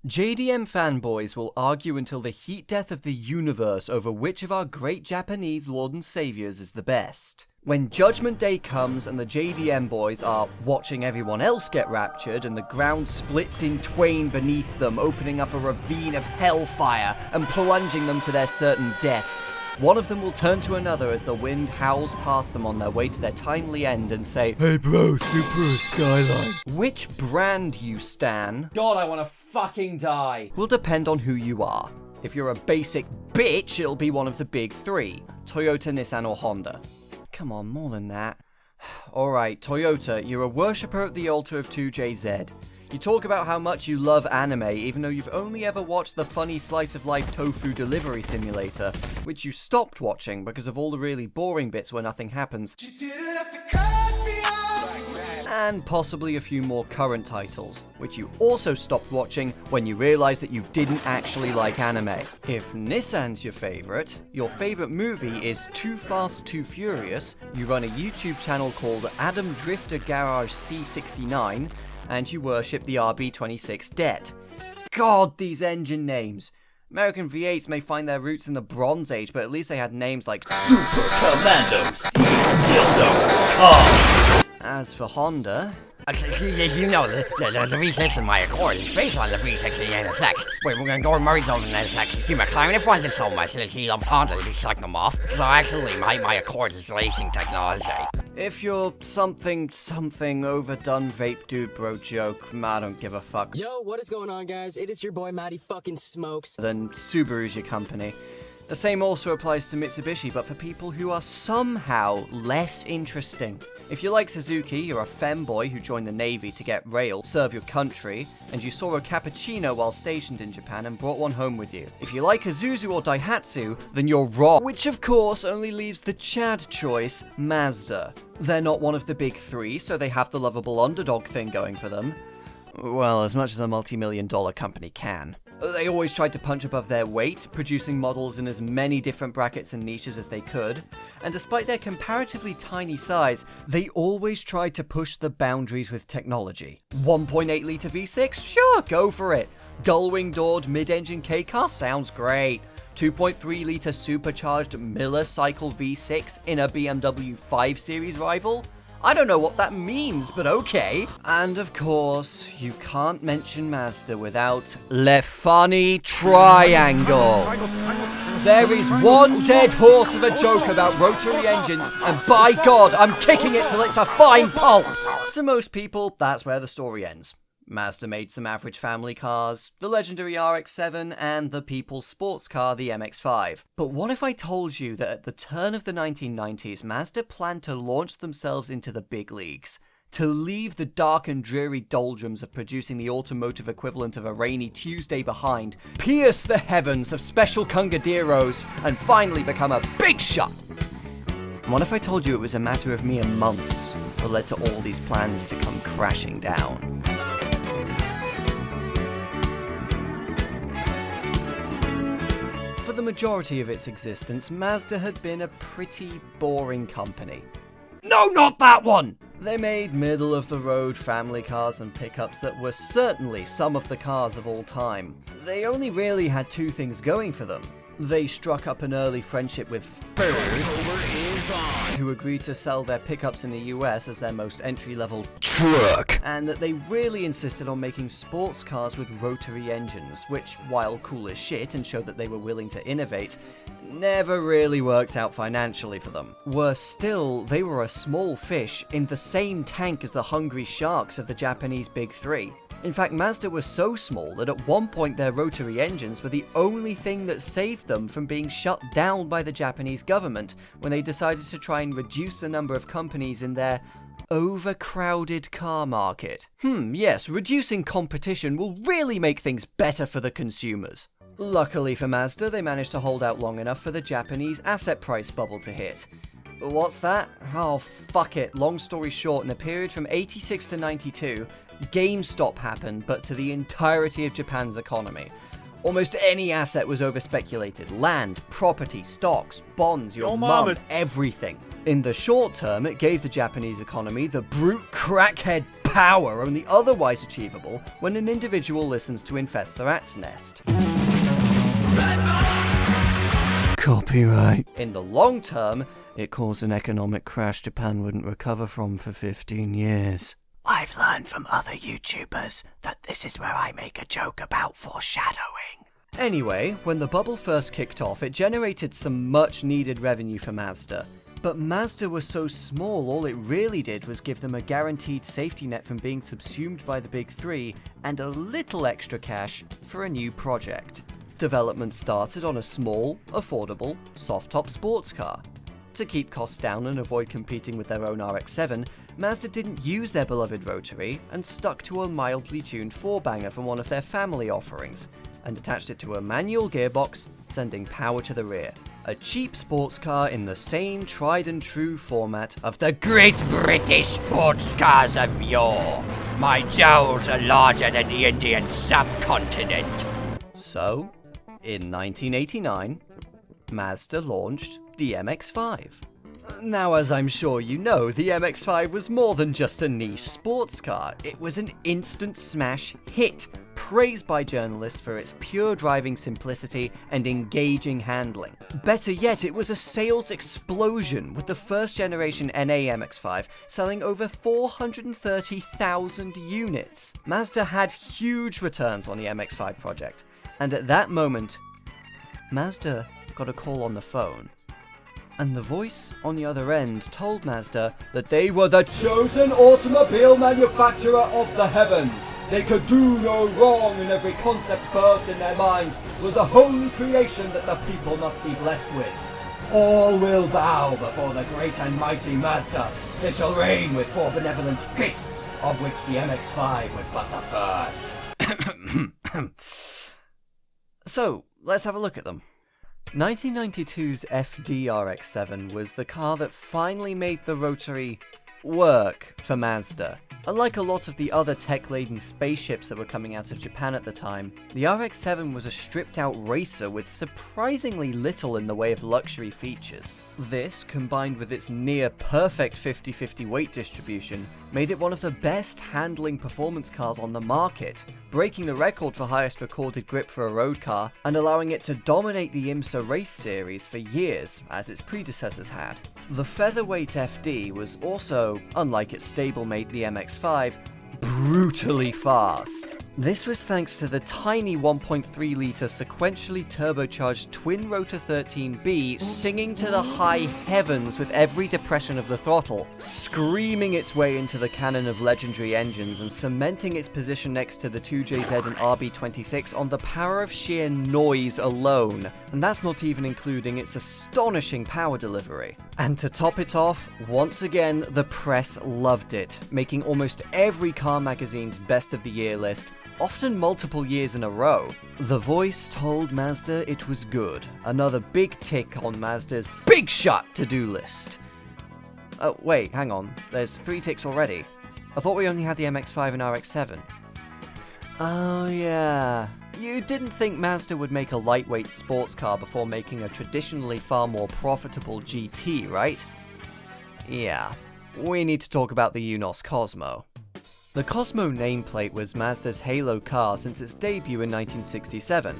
JDM fanboys will argue until the heat death of the universe over which of our great Japanese lord and saviors is the best. When Judgment Day comes and the JDM boys are watching everyone else get raptured and the ground splits in twain beneath them, opening up a ravine of hellfire and plunging them to their certain death, one of them will turn to another as the wind howls past them on their way to their timely end and say, "Hey bro, super skyline." Which brand you stan, God I wanna fucking die, will depend on who you are. If you're a basic bitch, it'll be one of the big three, Toyota, Nissan or Honda. Come on, more than that. Alright, Toyota, you're a worshipper at the altar of 2JZ. You talk about how much you love anime, even though you've only ever watched the funny slice-of-life tofu delivery simulator, which you stopped watching because of all the really boring bits where nothing happens, and possibly a few more current titles, which you also stopped watching when you realized that you didn't actually like anime. If Nissan's your favorite movie is Too Fast, Too Furious, you run a YouTube channel called Adam Drifter Garage C69, and you worship the RB26 Det. God, these engine names! American V8s may find their roots in the Bronze Age, but at least they had names like Super Commando Steel Dildo Car. As for Honda, You know, the V6 in my Accord is based on the V6 in the NSX. Wait, we're gonna go to Murray's over the NSX. He McLaren finds it so much that he loves Honda, he sucked them off. So actually, my Accord is racing technology. If you're something overdone vape dude bro joke, I don't give a fuck. Yo, what is going on, guys? It is your boy Matty fucking Smokes. Then Subaru's your company. The same also applies to Mitsubishi, but for people who are somehow less interesting. If you like Suzuki, you're a femboy who joined the Navy to get rail, serve your country, and you saw a cappuccino while stationed in Japan and brought one home with you. If you like Isuzu or Daihatsu, then you're wrong. Which of course only leaves the Chad choice, Mazda. They're not one of the big three, so they have the lovable underdog thing going for them. Well, as much as a multi-million-dollar company can. They always tried to punch above their weight, producing models in as many different brackets and niches as they could, and despite their comparatively tiny size, they always tried to push the boundaries with technology. 1.8-litre V6? Sure, go for it. Gull-wing-doored mid-engine K-car? Sounds great. 2.3-litre supercharged Miller Cycle V6 in a BMW 5 Series rival? I don't know what that means, but okay. And of course, you can't mention Mazda without Le Funny Triangle. There is one dead horse of a joke about rotary engines, and by God, I'm kicking it till it's a fine pulp. To most people, that's where the story ends. Mazda made some average family cars, the legendary RX-7 and the people's sports car, the MX-5. But what if I told you that at the turn of the 1990s, Mazda planned to launch themselves into the big leagues? To leave the dark and dreary doldrums of producing the automotive equivalent of a rainy Tuesday behind, pierce the heavens of special Cungadiros, and finally become a big shot? And what if I told you it was a matter of mere months that led to all these plans to come crashing down? For the majority of its existence, Mazda had been a pretty boring company. No, not that one! They made middle-of-the-road family cars and pickups that were certainly some of the cars of all time. They only really had two things going for them. They struck up an early friendship with Ford, who agreed to sell their pickups in the US as their most entry-level truck, and that they really insisted on making sports cars with rotary engines, which, while cool as shit and showed that they were willing to innovate, never really worked out financially for them. Worse still, they were a small fish in the same tank as the hungry sharks of the Japanese Big Three. In fact, Mazda was so small that at one point their rotary engines were the only thing that saved them from being shut down by the Japanese government when they decided to try and reduce the number of companies in their overcrowded car market. Yes, reducing competition will really make things better for the consumers. Luckily for Mazda, they managed to hold out long enough for the Japanese asset price bubble to hit. What's that? Oh, fuck it. Long story short, in a period from 86 to 92, GameStop happened, but to the entirety of Japan's economy. Almost any asset was overspeculated. Land, property, stocks, bonds, your mum, everything. In the short term, it gave the Japanese economy the brute crackhead power only otherwise achievable when an individual listens to Infest the Rat's Nest. Copyright. In the long term, it caused an economic crash Japan wouldn't recover from for 15 years. I've learned from other YouTubers that this is where I make a joke about foreshadowing. Anyway, when the bubble first kicked off, it generated some much needed revenue for Mazda. But Mazda was so small, all it really did was give them a guaranteed safety net from being subsumed by the big three, and a little extra cash for a new project. Development started on a small, affordable, soft-top sports car. To keep costs down and avoid competing with their own RX-7, Mazda didn't use their beloved rotary and stuck to a mildly tuned four-banger from one of their family offerings, and attached it to a manual gearbox, sending power to the rear. A cheap sports car in the same tried-and-true format of the Great British sports cars of yore. My jowls are larger than the Indian subcontinent. So, in 1989, Mazda launched the MX-5. Now, as I'm sure you know, the MX-5 was more than just a niche sports car. It was an instant smash hit, praised by journalists for its pure driving simplicity and engaging handling. Better yet, it was a sales explosion, with the first generation NA MX-5 selling over 430,000 units. Mazda had huge returns on the MX-5 project, and at that moment, Mazda got a call on the phone. And the voice on the other end told Mazda that they were the chosen automobile manufacturer of the heavens. They could do no wrong, and every concept birthed in their minds was a holy creation that the people must be blessed with. All will bow before the great and mighty Mazda. They shall reign with four benevolent fists, of which the MX-5 was but the first. So, let's have a look at them. 1992's FD RX-7 was the car that finally made the rotary work for Mazda. Unlike a lot of the other tech-laden spaceships that were coming out of Japan at the time, the RX-7 was a stripped-out racer with surprisingly little in the way of luxury features. This, combined with its near-perfect 50-50 weight distribution, made it one of the best handling performance cars on the market, breaking the record for highest recorded grip for a road car, and allowing it to dominate the IMSA race series for years, as its predecessors had. The featherweight FD was also, unlike its stablemate the MX-5, brutally fast. This was thanks to the tiny 1.3-litre sequentially turbocharged twin-rotor 13B singing to the high heavens with every depression of the throttle, screaming its way into the canon of legendary engines and cementing its position next to the 2JZ and RB26 on the power of sheer noise alone. And that's not even including its astonishing power delivery. And to top it off, once again, the press loved it, making almost every car magazine's best of the year list, often multiple years in a row. The voice told Mazda it was good. Another big tick on Mazda's big shot to-do list. Oh, wait, hang on. There's 3 ticks already. I thought we only had the MX-5 and RX-7. Oh, yeah. You didn't think Mazda would make a lightweight sports car before making a traditionally far more profitable GT, right? Yeah. We need to talk about the Unos Cosmo. The Cosmo nameplate was Mazda's halo car since its debut in 1967.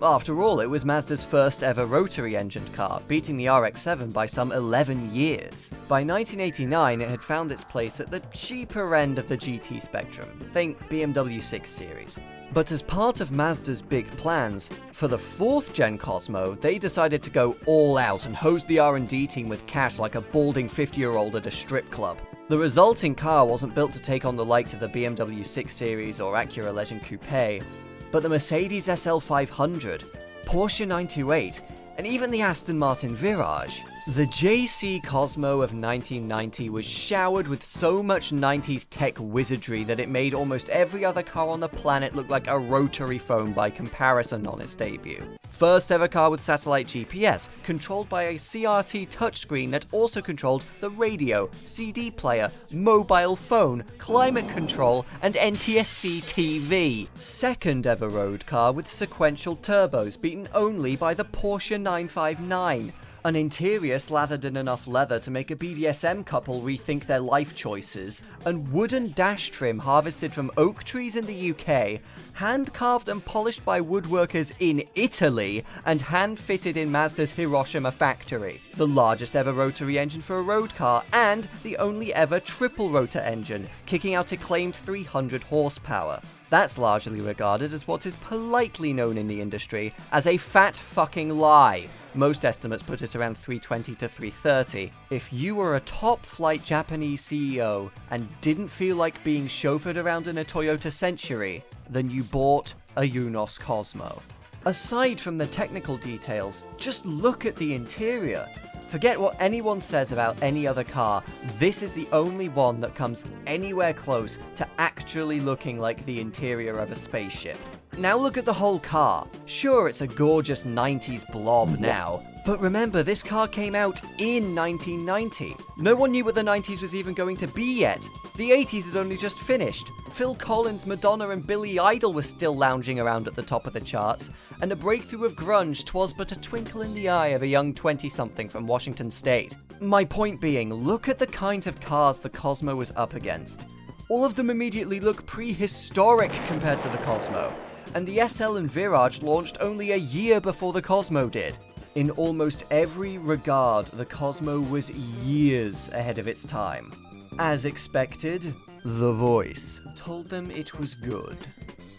After all, it was Mazda's first ever rotary-engined car, beating the RX-7 by some 11 years. By 1989, it had found its place at the cheaper end of the GT spectrum, think BMW 6 Series. But as part of Mazda's big plans, for the 4th gen Cosmo, they decided to go all out and hose the R&D team with cash like a balding 50-year-old at a strip club. The resulting car wasn't built to take on the likes of the BMW 6 Series or Acura Legend Coupe, but the Mercedes SL 500, Porsche 928, and even the Aston Martin Virage. The JC Cosmo of 1990 was showered with so much 90s tech wizardry that it made almost every other car on the planet look like a rotary phone by comparison on its debut. First ever car with satellite GPS, controlled by a CRT touchscreen that also controlled the radio, CD player, mobile phone, climate control, and NTSC TV. Second ever road car with sequential turbos, beaten only by the Porsche 959. an interior slathered in enough leather to make a BDSM couple rethink their life choices, and wooden dash trim harvested from oak trees in the UK, hand-carved and polished by woodworkers in Italy, and hand-fitted in Mazda's Hiroshima factory. The largest ever rotary engine for a road car, and the only ever triple-rotor engine, kicking out a claimed 300 horsepower. That's largely regarded as what is politely known in the industry as a fat fucking lie. Most estimates put it around 320 to 330. If you were a top-flight Japanese CEO and didn't feel like being chauffeured around in a Toyota Century, then you bought a Unos Cosmo. Aside from the technical details, just look at the interior. Forget what anyone says about any other car, this is the only one that comes anywhere close to actually looking like the interior of a spaceship. Now look at the whole car. Sure, it's a gorgeous 90s blob now, but remember, this car came out in 1990. No one knew what the 90s was even going to be yet. The 80s had only just finished. Phil Collins, Madonna and Billy Idol were still lounging around at the top of the charts, and a breakthrough of grunge 'twas but a twinkle in the eye of a young 20-something from Washington State. My point being, look at the kinds of cars the Cosmo was up against. All of them immediately look prehistoric compared to the Cosmo, and the SL and Virage launched only a year before the Cosmo did. In almost every regard, the Cosmo was years ahead of its time. As expected, the voice told them it was good.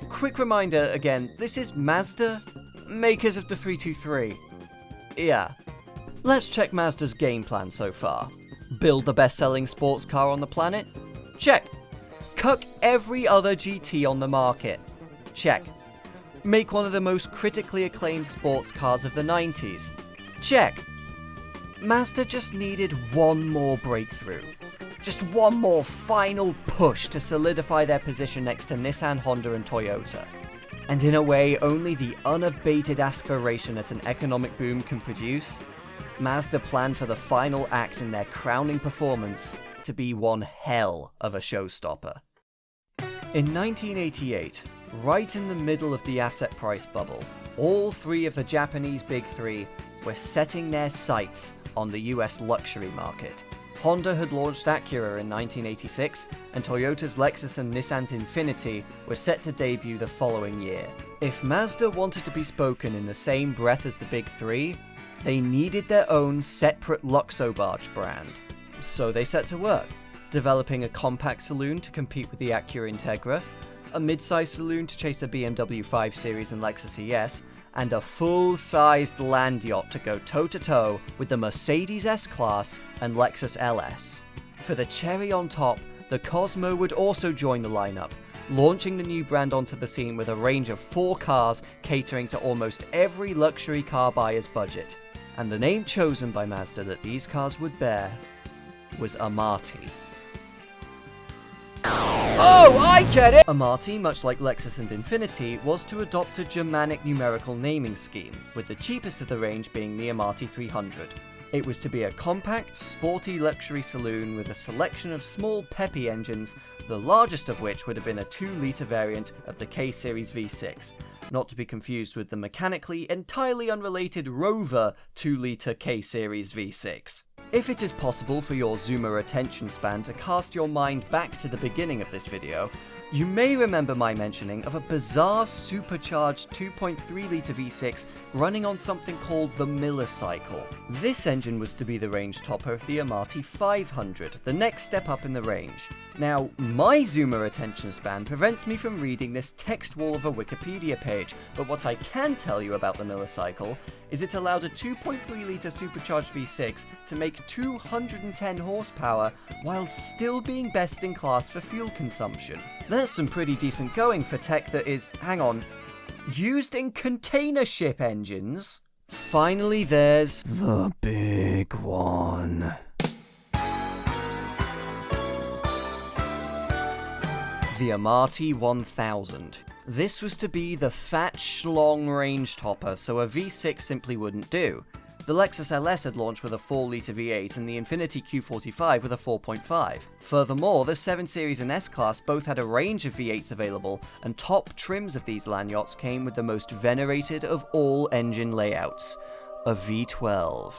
Quick reminder again, this is Mazda, makers of the 323. Yeah. Let's check Mazda's game plan so far. Build the best-selling sports car on the planet? Check. Cuck every other GT on the market? Check. Make one of the most critically acclaimed sports cars of the 90s? Check. Mazda just needed one more breakthrough. Just one more final push to solidify their position next to Nissan, Honda and Toyota. And in a way only the unabated aspiration at an economic boom can produce, Mazda planned for the final act in their crowning performance to be one hell of a showstopper. In 1988, right in the middle of the asset price bubble, all three of the Japanese big three were setting their sights on the US luxury market. Honda had launched Acura in 1986, and Toyota's Lexus and Nissan's Infiniti were set to debut the following year. If Mazda wanted to be spoken in the same breath as the big three, they needed their own separate Luxobarge brand. So they set to work, developing a compact saloon to compete with the Acura Integra, a mid-size saloon to chase the BMW 5 Series and Lexus ES, and a full-sized land yacht to go toe-to-toe with the Mercedes S-Class and Lexus LS. For the cherry on top, the Cosmo would also join the lineup, launching the new brand onto the scene with a range of 4 cars catering to almost every luxury car buyer's budget. And the name chosen by Mazda that these cars would bear was Amati. Oh, I get it! Amati, much like Lexus and Infiniti, was to adopt a Germanic numerical naming scheme, with the cheapest of the range being the Amati 300. It was to be a compact, sporty luxury saloon with a selection of small, peppy engines, the largest of which would have been a 2-litre variant of the K-Series V6, not to be confused with the mechanically entirely unrelated Rover 2-litre K-Series V6. If it is possible for your Zoomer attention span to cast your mind back to the beginning of this video, you may remember my mentioning of a bizarre supercharged 2.3-litre V6 running on something called the Millicycle. This engine was to be the range topper of the Amati 500, the next step up in the range. Now, my Zoomer attention span prevents me from reading this text wall of a Wikipedia page, but what I can tell you about the Millicycle is it allowed a 2.3-litre supercharged V6 to make 210 horsepower while still being best in class for fuel consumption. That's some pretty decent going for tech that is, hang on, used in container ship engines? Finally, there's the big one. The Amati 1000. This was to be the fat schlong range topper, so a V6 simply wouldn't do. The Lexus LS had launched with a 4-litre V8 and the Infiniti Q45 with a 4.5. Furthermore, the 7 Series and S-Class both had a range of V8s available, and top trims of these land yachts came with the most venerated of all engine layouts, a V12.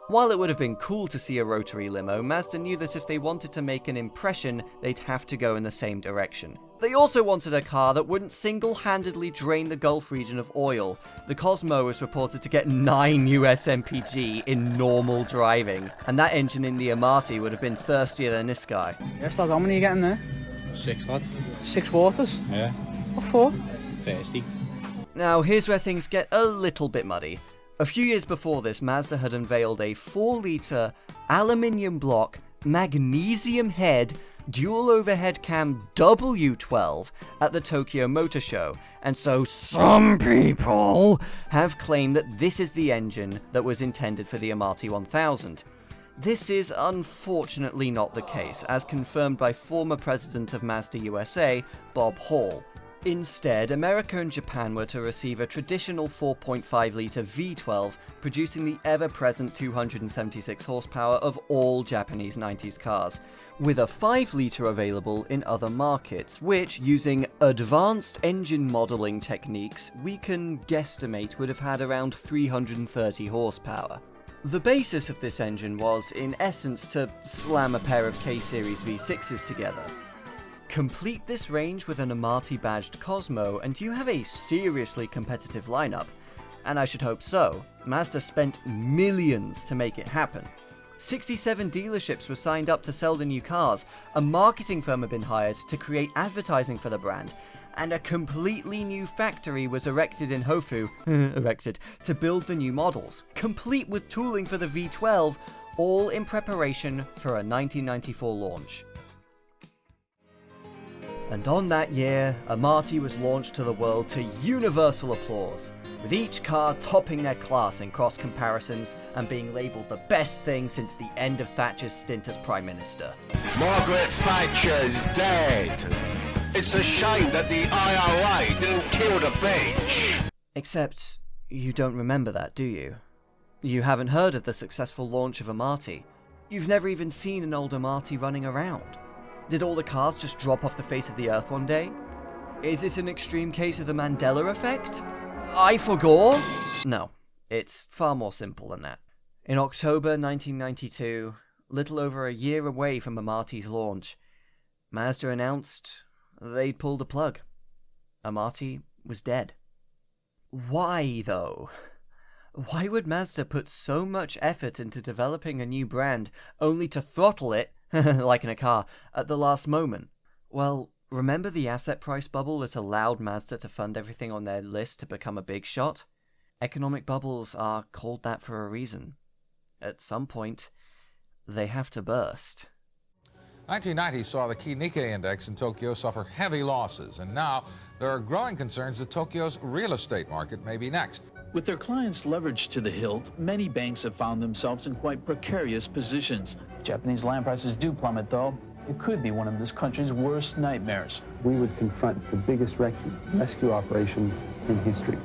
While it would have been cool to see a rotary limo, Mazda knew that if they wanted to make an impression, they'd have to go in the same direction. They also wanted a car that wouldn't single-handedly drain the Gulf region of oil. The Cosmo was reported to get 9 US mpg in normal driving, and that engine in the Amati would have been thirstier than this guy. Yes, lad, how many are you getting there? 6, lad. 6 waters? Yeah. What for? Thirsty. Now, here's where things get a little bit muddy. A few years before this, Mazda had unveiled a 4-litre aluminium block, magnesium head, dual overhead cam W12 at the Tokyo Motor Show, and so some people have claimed that this is the engine that was intended for the Amati 1000. This is unfortunately not the case, as confirmed by former president of Mazda USA, Bob Hall. Instead, America and Japan were to receive a traditional 4.5-litre V12, producing the ever-present 276 horsepower of all Japanese 90s cars, with a 5-litre available in other markets, which, using advanced engine modelling techniques, we can guesstimate would have had around 330 horsepower. The basis of this engine was, in essence, to slam a pair of K-Series V6s together. Complete this range with an Amati-badged Cosmo, and you have a seriously competitive lineup. And I should hope so. Mazda spent millions to make it happen. 67 dealerships were signed up to sell the new cars, a marketing firm had been hired to create advertising for the brand, and a completely new factory was erected in Hofu, to build the new models, complete with tooling for the V12, all in preparation for a 1994 launch. And on that year, Amati was launched to the world to universal applause, with each car topping their class in cross comparisons and being labelled the best thing since the end of Thatcher's stint as Prime Minister. Margaret Thatcher's dead. It's a shame that the IRA didn't kill the bitch. Except, you don't remember that, do you? You haven't heard of the successful launch of Amati. You've never even seen an old Amati running around. Did all the cars just drop off the face of the Earth one day? Is this an extreme case of the Mandela effect? I forgot? No, it's far more simple than that. In October 1992, little over a year away from Amati's launch, Mazda announced they'd pulled the plug. Amati was dead. Why, though? Why would Mazda put so much effort into developing a new brand only to throttle it, like in a car, at the last moment? Well, remember the asset price bubble that allowed Mazda to fund everything on their list to become a big shot? Economic bubbles are called that for a reason. At some point, they have to burst. 1990 saw the key Nikkei index in Tokyo suffer heavy losses, and now there are growing concerns that Tokyo's real estate market may be next. With their clients leveraged to the hilt, many banks have found themselves in quite precarious positions. Japanese land prices do plummet, though. It could be one of this country's worst nightmares. We would confront the biggest rescue operation in history.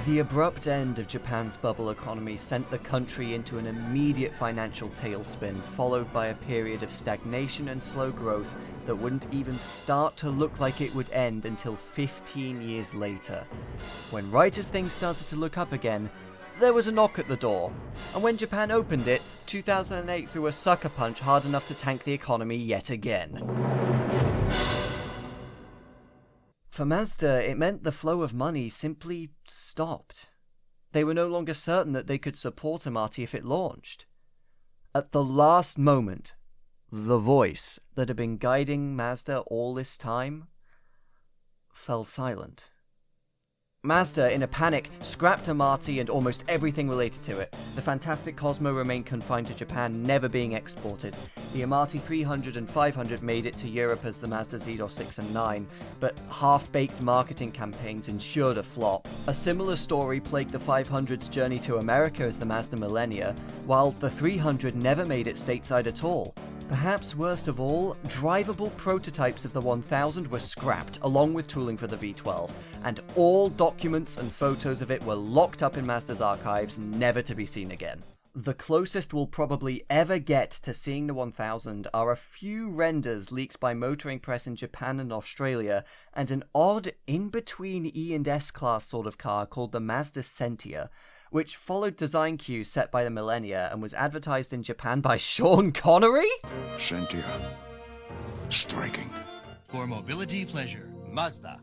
The abrupt end of Japan's bubble economy sent the country into an immediate financial tailspin, followed by a period of stagnation and slow growth that wouldn't even start to look like it would end until 15 years later. When right as things started to look up again, there was a knock at the door, and when Japan opened it, 2008 threw a sucker punch hard enough to tank the economy yet again. For Mazda, it meant the flow of money simply stopped. They were no longer certain that they could support Amati if it launched. At the last moment, the voice that had been guiding Mazda all this time fell silent. Mazda, in a panic, scrapped Amati and almost everything related to it. The fantastic Cosmo remained confined to Japan, never being exported. The Amati 300 and 500 made it to Europe as the Mazda Z-Dos 6 and 9, but half-baked marketing campaigns ensured a flop. A similar story plagued the 500's journey to America as the Mazda Millennia, while the 300 never made it stateside at all. Perhaps worst of all, drivable prototypes of the 1000 were scrapped along with tooling for the V12, and all documents and photos of it were locked up in Mazda's archives, never to be seen again. The closest we'll probably ever get to seeing the 1000 are a few renders leaked by Motoring Press in Japan and Australia, and an odd in-between E and S class sort of car called the Mazda Sentia, which followed design cues set by the millennia and was advertised in Japan by Sean Connery? Sentia. Striking. For mobility pleasure, Mazda.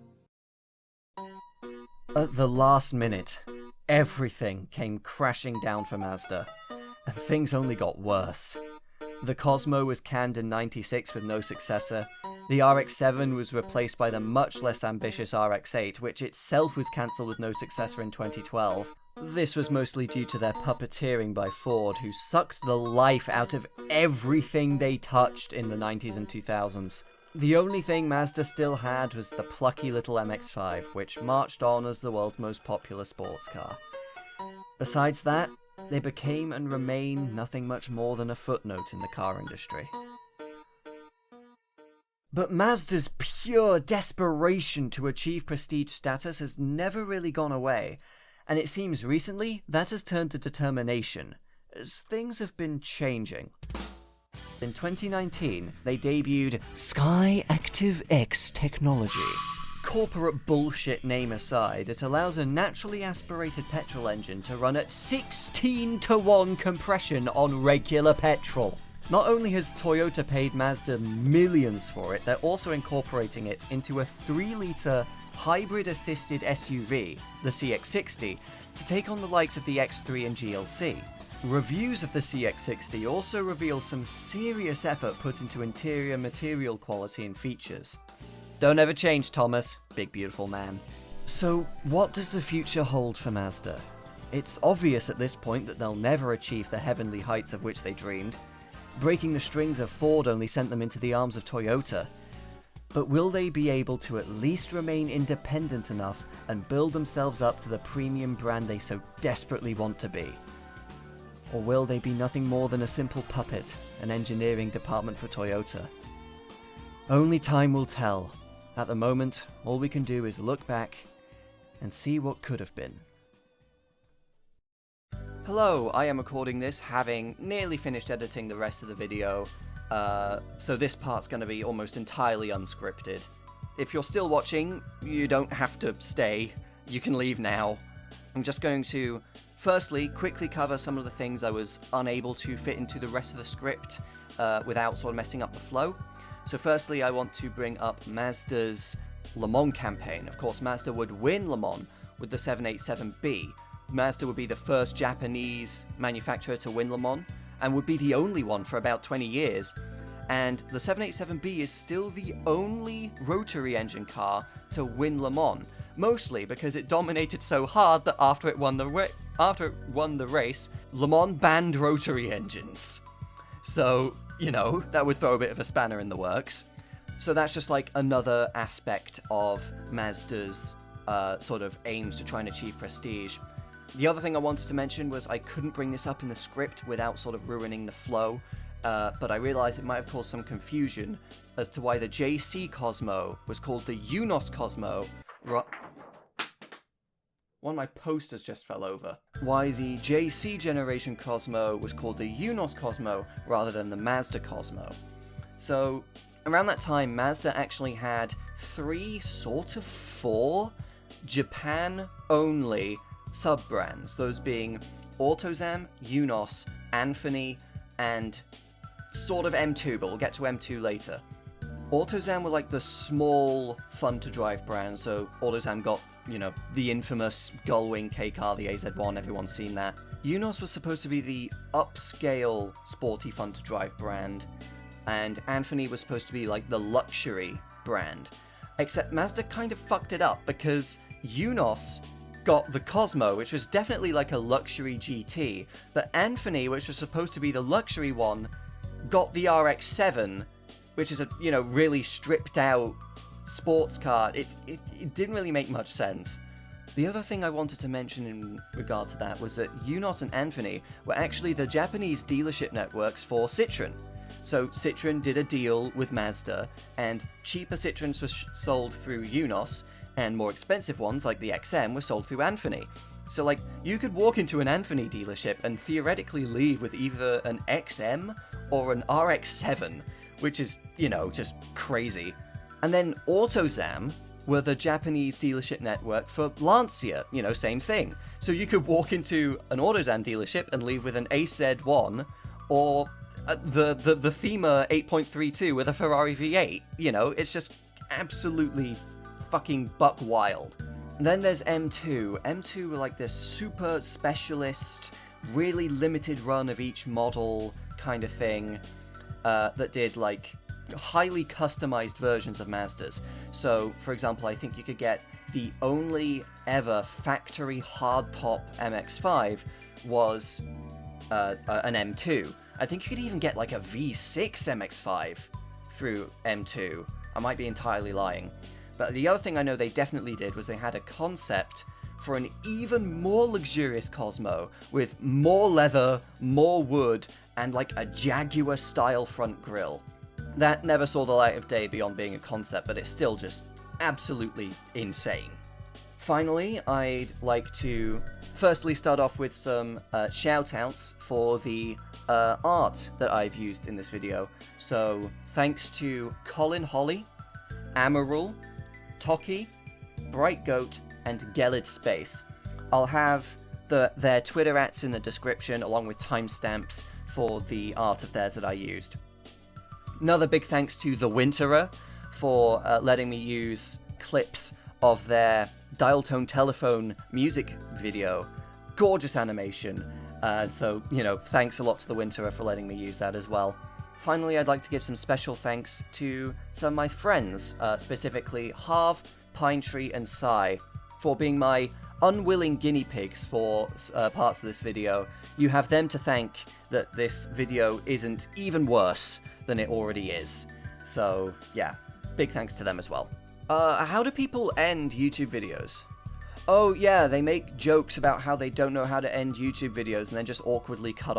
At the last minute, everything came crashing down for Mazda, and things only got worse. The Cosmo was canned in '96 with no successor. The RX-7 was replaced by the much less ambitious RX-8, which itself was cancelled with no successor in 2012. This was mostly due to their puppeteering by Ford, who sucked the life out of everything they touched in the 90s and 2000s. The only thing Mazda still had was the plucky little MX-5, which marched on as the world's most popular sports car. Besides that, they became and remain nothing much more than a footnote in the car industry. But Mazda's pure desperation to achieve prestige status has never really gone away, and it seems recently that has turned to determination, as things have been changing. In 2019, they debuted Sky Active X technology. Corporate bullshit name aside, it allows a naturally aspirated petrol engine to run at 16:1 compression on regular petrol. Not only has Toyota paid Mazda millions for it, they're also incorporating it into a 3-litre hybrid-assisted SUV, the CX-60, to take on the likes of the X3 and GLC. Reviews of the CX-60 also reveal some serious effort put into interior material quality and features. Don't ever change, Thomas, big beautiful man. So, what does the future hold for Mazda? It's obvious at this point that they'll never achieve the heavenly heights of which they dreamed. Breaking the strings of Ford only sent them into the arms of Toyota. But will they be able to at least remain independent enough and build themselves up to the premium brand they so desperately want to be? Or will they be nothing more than a simple puppet, an engineering department for Toyota? Only time will tell. At the moment, all we can do is look back and see what could have been. Hello, I am recording this having nearly finished editing the rest of the video, so this part's going to be almost entirely unscripted. If you're still watching, you don't have to stay, you can leave now. I'm just going to, firstly, quickly cover some of the things I was unable to fit into the rest of the script without sort of messing up the flow. So firstly, I want to bring up Mazda's Le Mans campaign. Of course, Mazda would win Le Mans with the 787B. Mazda would be the first Japanese manufacturer to win Le Mans, and would be the only one for about 20 years. And the 787B is still the only rotary engine car to win Le Mans, mostly because it dominated so hard that after it won the race, Le Mans banned rotary engines. So, you know, that would throw a bit of a spanner in the works. So that's just like another aspect of Mazda's sort of aims to try and achieve prestige. The other thing I wanted to mention was I couldn't bring this up in the script without sort of ruining the flow, but I realized it might have caused some confusion as to why the JC Cosmo was called the UNOS Cosmo. One of my posters just fell over. Why the JC generation Cosmo was called the UNOS Cosmo rather than the Mazda Cosmo. So, around that time, Mazda actually had 4 Japan-only sub-brands, those being Autozam, UNOS, Anthony, and sort of M2, but we'll get to M2 later. Autozam were like the small, fun-to-drive brand, so Autozam got, you know, the infamous Gullwing K car, the AZ1, everyone's seen that. UNOS was supposed to be the upscale, sporty, fun-to-drive brand, and Anthony was supposed to be like the luxury brand. Except Mazda kind of fucked it up, because UNOS got the Cosmo, which was definitely like a luxury GT, but Anthony, which was supposed to be the luxury one, got the RX-7, which is a, you know, really stripped out sports car. It didn't really make much sense. The other thing I wanted to mention in regard to that was that UNOS and Anthony were actually the Japanese dealership networks for Citroën. So Citroen did a deal with Mazda, and cheaper Citroens were sold through Unos, and more expensive ones, like the XM, were sold through Anthony. So, like, you could walk into an Anthony dealership and theoretically leave with either an XM or an RX-7, which is, you know, just crazy. And then AutoZam were the Japanese dealership network for Lancia, you know, same thing. So you could walk into an AutoZam dealership and leave with an AZ1 or the FEMA 8.32 with a Ferrari V8. You know, it's just absolutely fucking buck wild. And then there's M2. M2 were like this super specialist, really limited run of each model kind of thing that did like highly customized versions of Mazdas. So, for example, I think you could get the only ever factory hardtop MX-5 was an M2. I think you could even get like a V6 MX-5 through M2. I might be entirely lying. But the other thing I know they definitely did was they had a concept for an even more luxurious Cosmo with more leather, more wood, and like a Jaguar-style front grille. That never saw the light of day beyond being a concept, but it's still just absolutely insane. Finally, I'd like to firstly start off with some shout-outs for the art that I've used in this video. So, thanks to Colin Holly, Amarul, Toki, Bright Goat, and Gelid Space. I'll have their Twitter ats in the description along with timestamps for the art of theirs that I used. Another big thanks to The Winterer for letting me use clips of their Dialtone telephone music video. Gorgeous animation. So, you know, thanks a lot to The Winterer for letting me use that as well. Finally, I'd like to give some special thanks to some of my friends, specifically Harv, Pine Tree, and Sai, for being my unwilling guinea pigs for parts of this video. You have them to thank that this video isn't even worse than it already is. So, yeah, big thanks to them as well. How do people end YouTube videos? Oh, yeah, they make jokes about how they don't know how to end YouTube videos and then just awkwardly cut off.